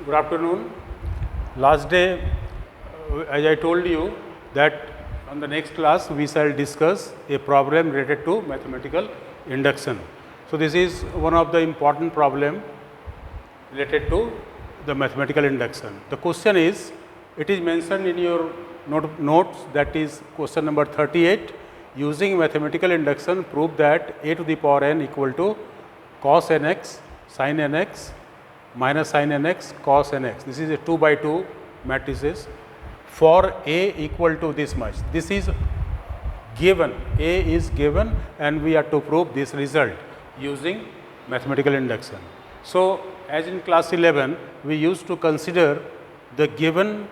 Good afternoon. Last day, as I told you that on the next class we shall discuss a problem related to mathematical induction. So, this is one of the important problem related to the mathematical induction. The question is, it is mentioned in your notes, that is question number 38. Using mathematical induction, prove that a to the power n equal to cos nx sin nx minus sin nx cos nx. This is a 2 by 2 matrices for a equal to this much. This is given, a is given, and we are to prove this result using mathematical induction. So, as in class 11, we used to consider the given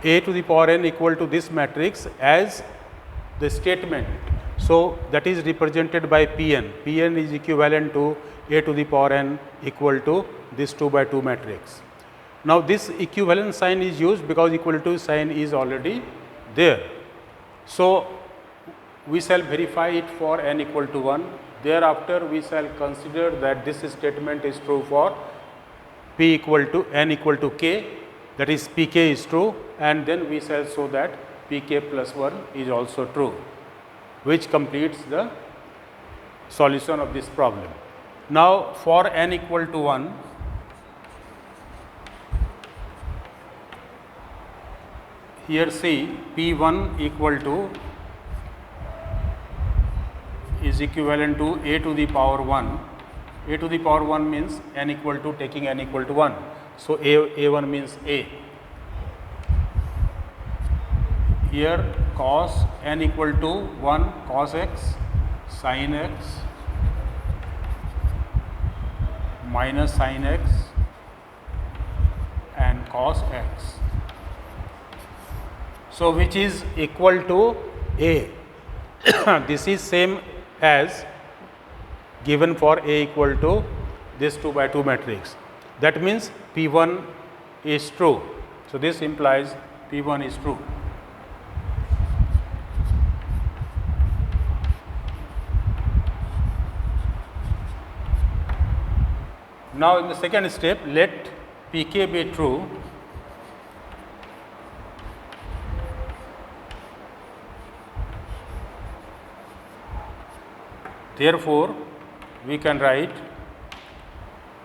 a to the power n equal to this matrix as the statement. So, that is represented by Pn. Pn is equivalent to a to the power n equal to this 2 by 2 matrix. Now, this equivalent sign is used because equal to sign is already there. So, we shall verify it for n equal to 1. Thereafter, we shall consider that this statement is true for p equal to n equal to k, that is pk is true, and then we shall show that pk plus 1 is also true, which completes the solution of this problem. Now, for n equal to 1, here see p1 equal to is equivalent to a to the power 1. A to the power 1 means n equal to taking n equal to 1. So, a1 means a. Here cos n equal to 1 cos x sin x minus sin x and cos x. So, which is equal to a. This is same as given for a equal to this 2 by 2 matrix. That means P1 is true. So, this implies P1 is true. Now, in the second step, let Pk be true. Therefore, we can write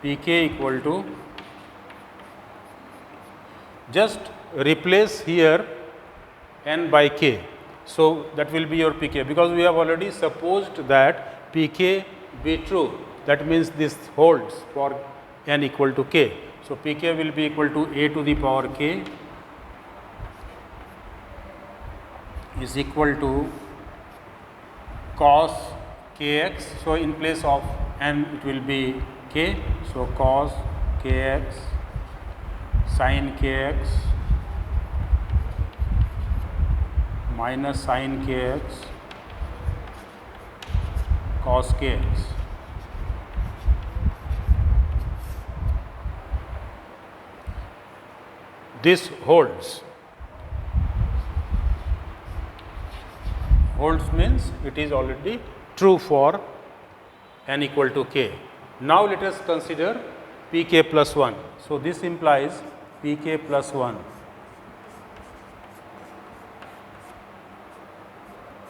Pk equal to, just replace here n by k. So, that will be your Pk, because we have already supposed that Pk be true. That means this holds for n equal to k. So, Pk will be equal to a to the power k is equal to cos kx. So, in place of n it will be k. So, cos kx sin kx minus sin kx cos kx. This holds. Holds means it is already true for n equal to k. Now, let us consider pk plus 1. So, this implies pk plus 1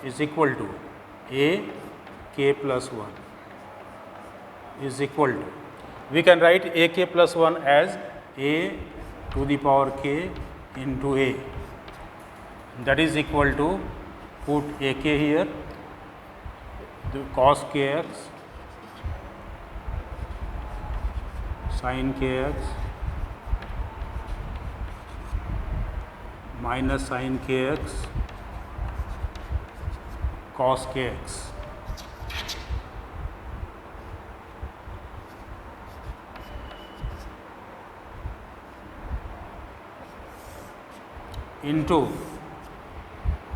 is equal to a k plus 1 is equal to, we can write a k plus 1 as a to the power k into a, that is equal to, put a k here, the cos kx sin kx minus sin kx cos kx. Into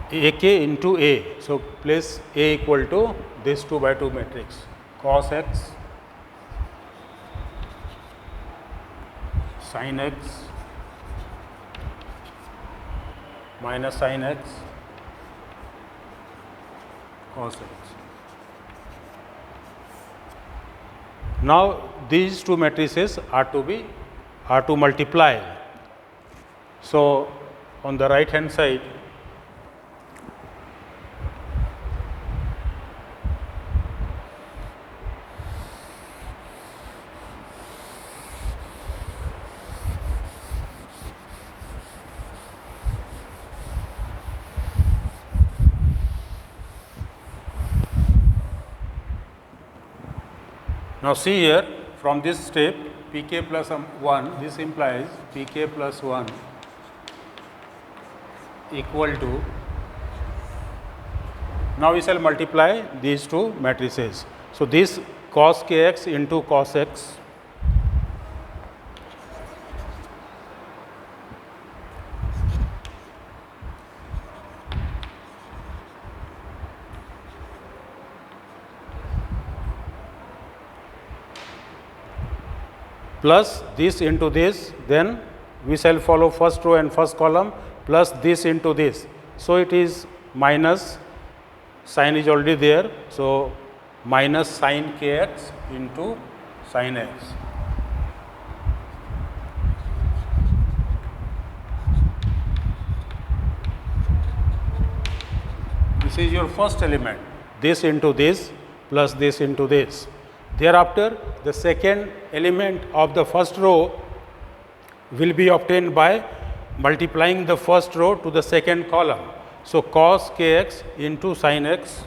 ak into a. So, place a equal to this 2 by 2 matrix cos x sin x minus sin x cos x. Now, these two matrices are to be are to multiply. So on the right hand side, now see here, from this step pk plus 1, this implies pk plus 1 equal to, now we shall multiply these two matrices. So this cos kx into cos x plus this into this, then we shall follow first row and first column plus this into this. So it is minus, sign is already there, so minus sin kx into sin x. This is your first element, this into this plus this into this. Thereafter, the second element of the first row will be obtained by multiplying the first row to the second column. So cos kx into sin x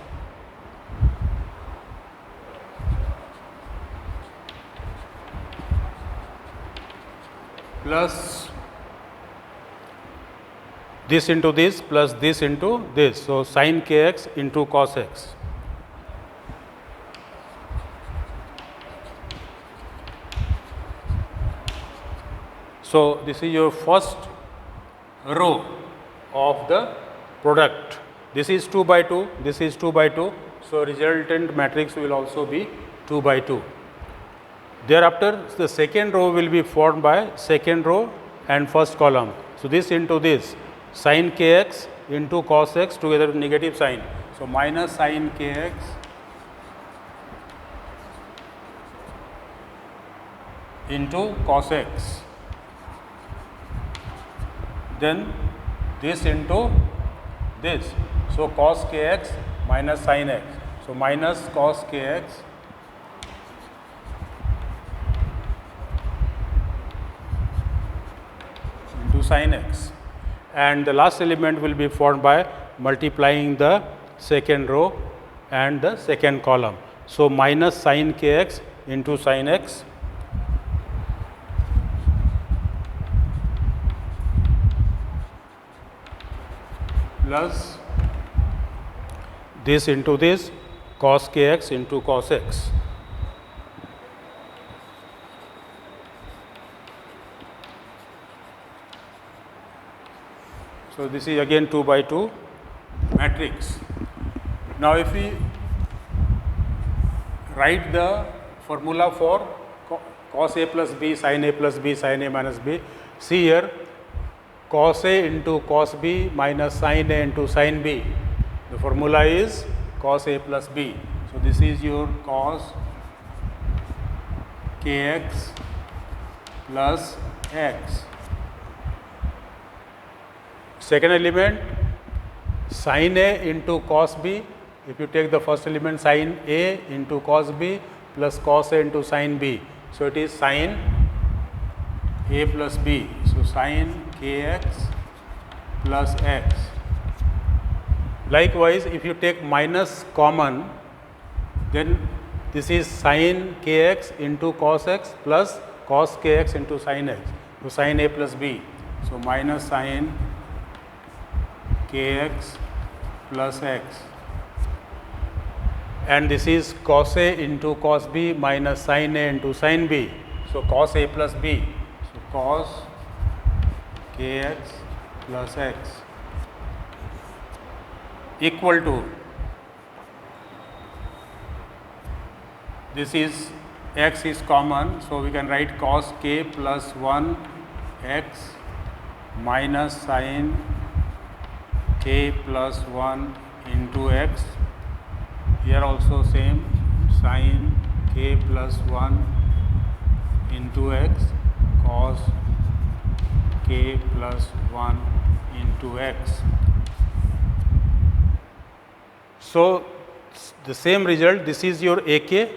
plus this into this plus this into this. So sin kx into cos x. So this is your first row of the product. This is 2 by 2, this is 2 by 2. So resultant matrix will also be 2 by 2. Thereafter, the second row will be formed by second row and first column. So this into this, sin kx into cos x together with negative sign. So minus sin kx into cos x. Then this into this. So cos kx minus sin x. So minus cos kx into sin x. And the last element will be formed by multiplying the second row and the second column. So minus sin kx into sin x plus this into this, cos kx into cos x. So this is again 2 by 2 matrix. Now if we write the formula for cos a plus b, sin a plus b, sin a minus b, see here, cos a into cos b minus sin a into sin b. The formula is cos a plus b. So this is your cos kx plus x. Second element, sin a into cos b. If you take the first element, sin a into cos b plus cos a into sin b. So it is sin a plus b. So sin kx plus x. Likewise, if you take minus common, then this is sin kx into cos x plus cos kx into sin x. So sin a plus b. So minus sin kx plus x. And this is cos a into cos b minus sin a into sin b. So cos a plus b. So cos kx plus x equal to, this is x is common, so we can write cos k plus 1 x minus sin k plus 1 into x. Here also same, sin k plus 1 into x cos k plus 1 into x. So, the same result, this is your AK.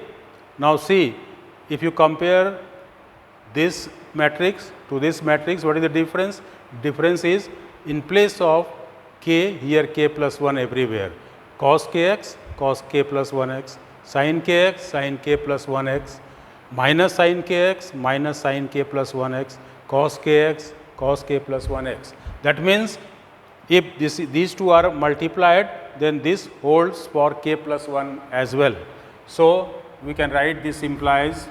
Now, see, if you compare this matrix to this matrix, what is the difference? Difference is in place of k, here k plus 1 everywhere, cos kx, cos k plus 1x, sin kx, sin k plus 1x, minus sin kx, minus sin k plus 1x, cos kx, cos k plus 1x. That means, if these two are multiplied, then this holds for k plus 1 as well. So, we can write this implies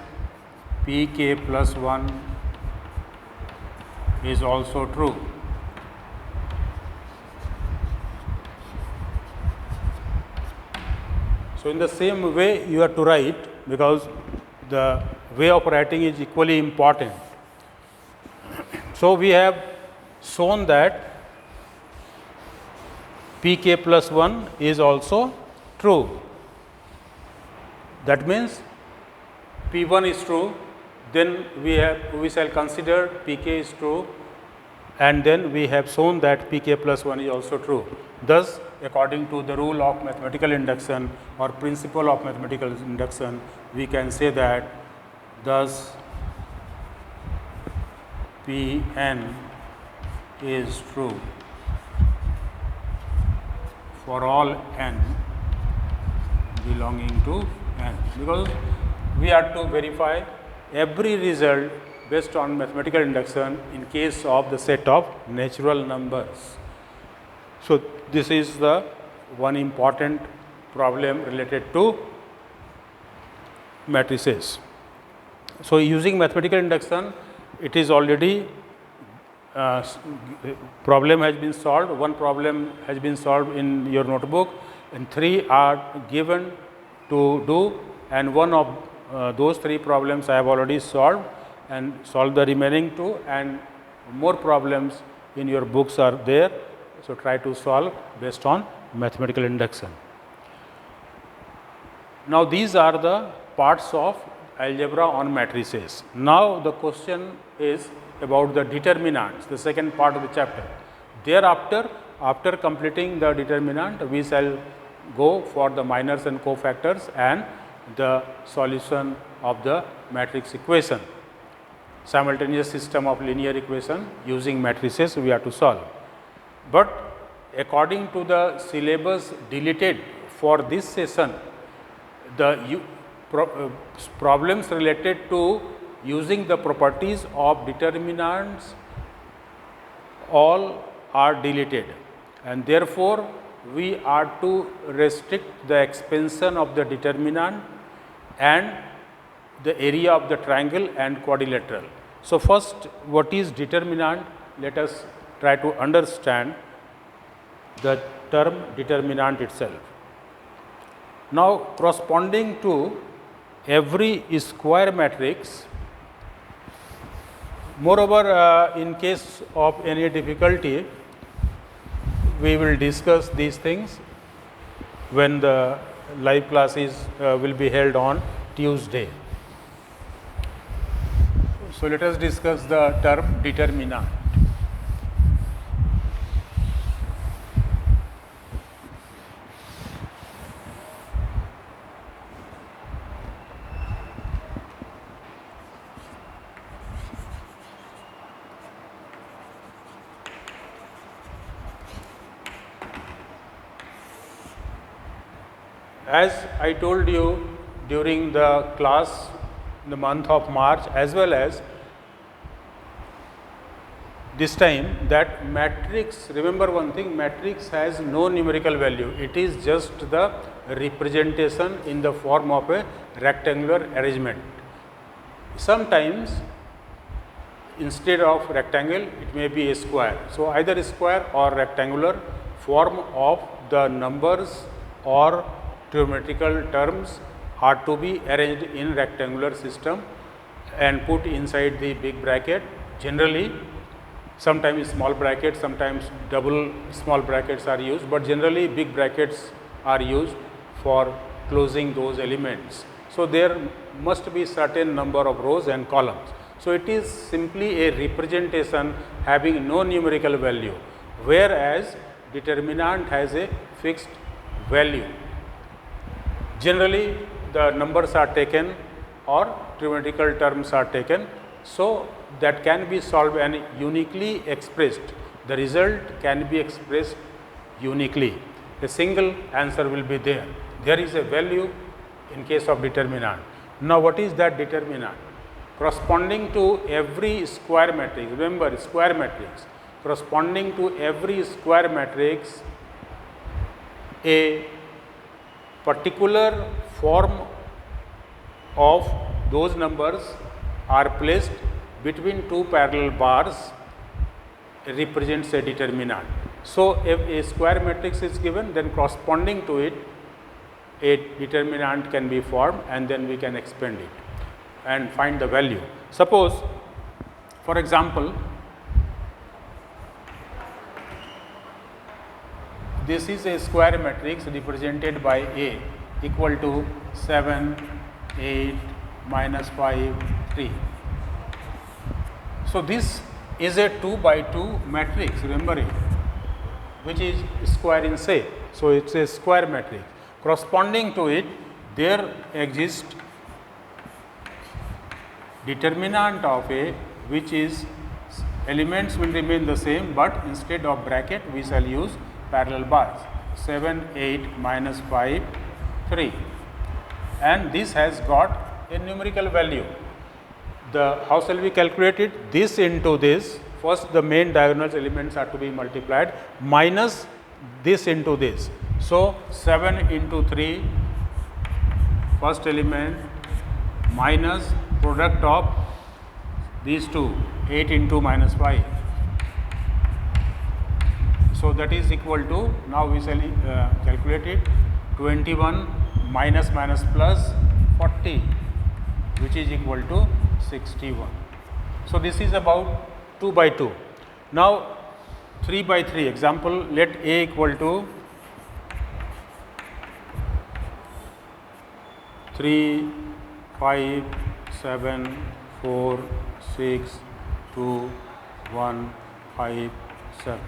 pk plus 1 is also true. So, in the same way you have to write, because the way of writing is equally important. So, we have shown that pk plus 1 is also true. That means, P1 is true, then we shall consider pk is true, and then we have shown that pk plus 1 is also true. Thus, according to the rule of mathematical induction or principle of mathematical induction, we can say that thus Pn is true for all n belonging to n, because we have to verify every result based on mathematical induction in case of the set of natural numbers. So, this is the one important problem related to matrices. So, using mathematical induction, it is already problem has been solved, one problem has been solved in your notebook, and 3 are given to do, and one of those 3 problems I have already solved, and solve the remaining 2, and more problems in your books are there. So, try to solve based on mathematical induction. Now, these are the parts of algebra on matrices. Now, the question is about the determinants, the second part of the chapter. Thereafter, after completing the determinant, we shall go for the minors and cofactors and the solution of the matrix equation. Simultaneous system of linear equation using matrices we have to solve. But according to the syllabus deleted for this session, the problems related to using the properties of determinants all are deleted, and therefore, we are to restrict the expansion of the determinant and the area of the triangle and quadrilateral. So, first, what is determinant? Let us try to understand the term determinant itself. Now, corresponding to every square matrix, moreover, in case of any difficulty, we will discuss these things when the live classes will be held on Tuesday. So, let us discuss the term determinant. As I told you during the class in the month of March, as well as this time, that matrix, remember one thing, matrix has no numerical value, it is just the representation in the form of a rectangular arrangement. Sometimes instead of rectangle, it may be a square. So, either a square or rectangular form of the numbers or geometrical terms are to be arranged in rectangular system and put inside the big bracket. Generally, sometimes small brackets, sometimes double small brackets are used, but generally big brackets are used for closing those elements. So, there must be certain number of rows and columns. So it is simply a representation having no numerical value, whereas determinant has a fixed value. Generally, the numbers are taken or trigonometrical terms are taken, so that can be solved and uniquely expressed. The result can be expressed uniquely. A single answer will be there. There is a value in case of determinant. Now, what is that determinant? Corresponding to every square matrix, remember square matrix, corresponding to every square matrix, a particular form of those numbers are placed between two parallel bars represents a determinant. So, if a square matrix is given, then corresponding to it a determinant can be formed, and then we can expand it and find the value. Suppose, for example, this is a square matrix represented by A equal to 7, 8, minus 5, 3. So, this is a 2 by 2 matrix, remember it, which is square in shape. So, it is a square matrix. Corresponding to it, there exists determinant of A, which is elements will remain the same, but instead of bracket we shall use parallel bars, 7, 8, minus 5, 3, and this has got a numerical value. How shall we calculate it? This into this, first the main diagonal elements are to be multiplied, minus this into this. So, 7 into 3, first element, minus product of these two, 8 into minus 5. So, that is equal to, now we shall calculate it, 21 minus minus plus 40, which is equal to 61. So, this is about 2 by 2. Now, 3 by 3 example, let A equal to 3, 5, 7, 4, 6, 2, 1, 5, 7.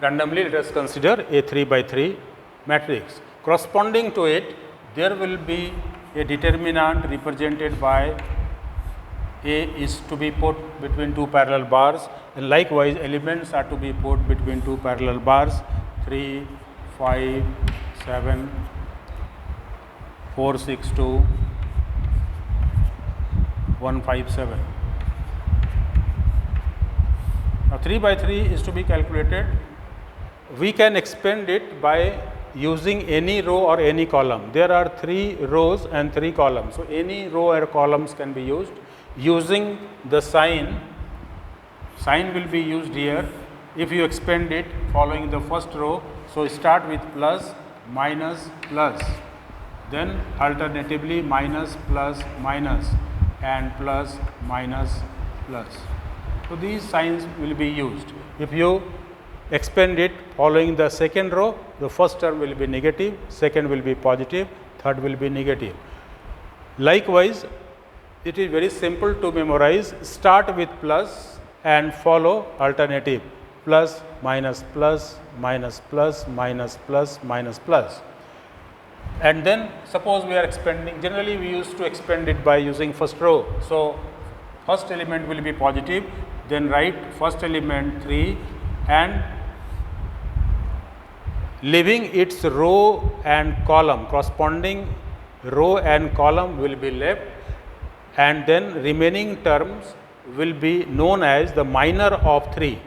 Randomly, let us consider a 3 by 3 matrix. Corresponding to it, there will be a determinant represented by A is to be put between two parallel bars, and likewise elements are to be put between two parallel bars, 3, 5, 7, 4, 6, 2, 1, 5, 7. Now, 3 by 3 is to be calculated. We can expand it by using any row or any column. There are 3 rows and 3 columns. So, any row or columns can be used. Using the sign will be used here. If you expand it following the first row, so start with plus, minus, plus, then alternatively minus, plus, minus, and plus, minus, plus. So, these signs will be used. If you expand it following the second row, the first term will be negative, second will be positive, third will be negative. Likewise, it is very simple to memorize. Start with plus and follow alternative, plus, minus, plus, minus, plus, minus, plus, minus, plus. And then suppose we are expanding, generally we used to expand it by using first row. So, first element will be positive, then write first element 3 and leaving its row and column, corresponding row and column will be left, and then remaining terms will be known as the minor of 3.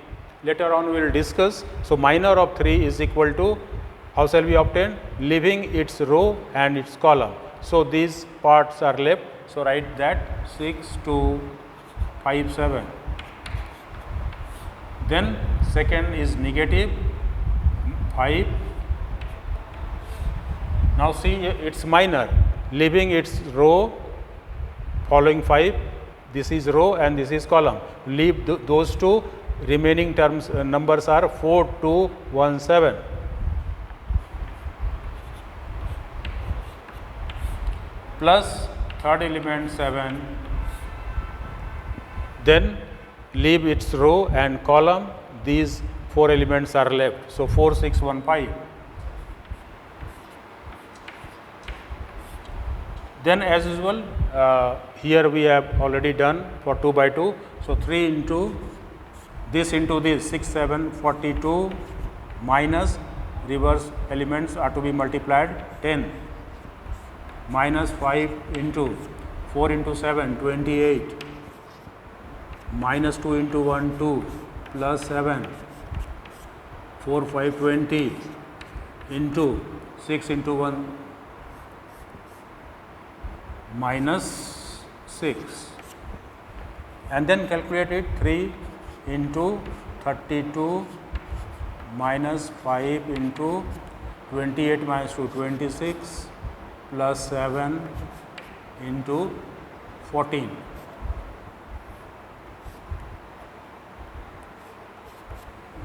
Later on we will discuss. So, minor of 3 is equal to, how shall we obtain? Leaving its row and its column. So, these parts are left. So, write that 6, 2, 5, 7. Then second is negative 5. Now, see its minor, leaving its row following 5, this is row and this is column. Leave those two, remaining terms numbers are 4, 2, 1, 7. Plus third element 7, then leave its row and column, these 4 elements are left. So 4, 6, 1, 5. Then as usual, here we have already done for 2 by 2. So 3 into this 6, 7, 42 minus reverse elements are to be multiplied 10 minus 5 into 4 into 7, 28 minus 2 into 1, 2 plus 7, 4, 5, 20 into 6 into 1 minus 6, and then calculate it 3 into 32 minus 5 into 28 minus 2, 26 plus 7 into 14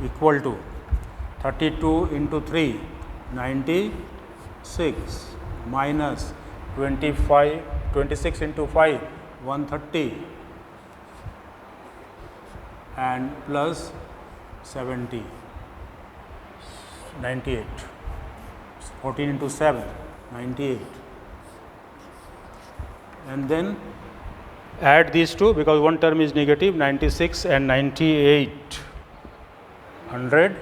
equal to 32 into 3, 96 minus 26 into 5, 130 and plus 70, 98, 14 into 7, 98, and then add these two because one term is negative, 96 and 98, 100,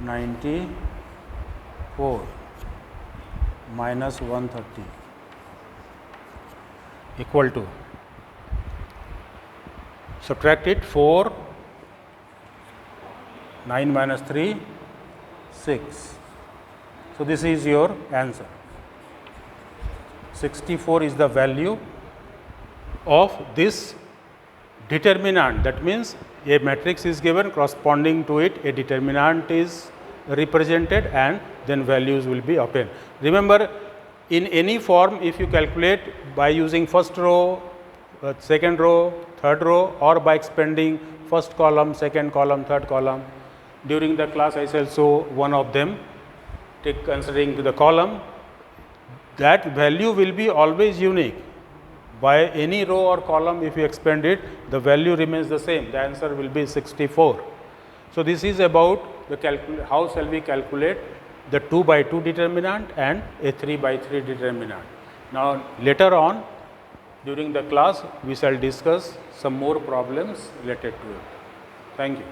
94 minus 130 equal to, subtract it, 4, 9 minus 3, 6. So this is your answer. 64 is the value of this determinant. That means a matrix is given, corresponding to it a determinant is represented, and then values will be obtained. Remember, in any form, if you calculate by using first row, second row, third row, or by expanding first column, second column, third column, during the class I shall show one of them, take considering the column, that value will be always unique. By any row or column, if you expand it, the value remains the same, the answer will be 64. So this is about the how shall we calculate the 2 by 2 determinant and a 3 by 3 determinant. Now later on during the class we shall discuss some more problems related to it. Thank you.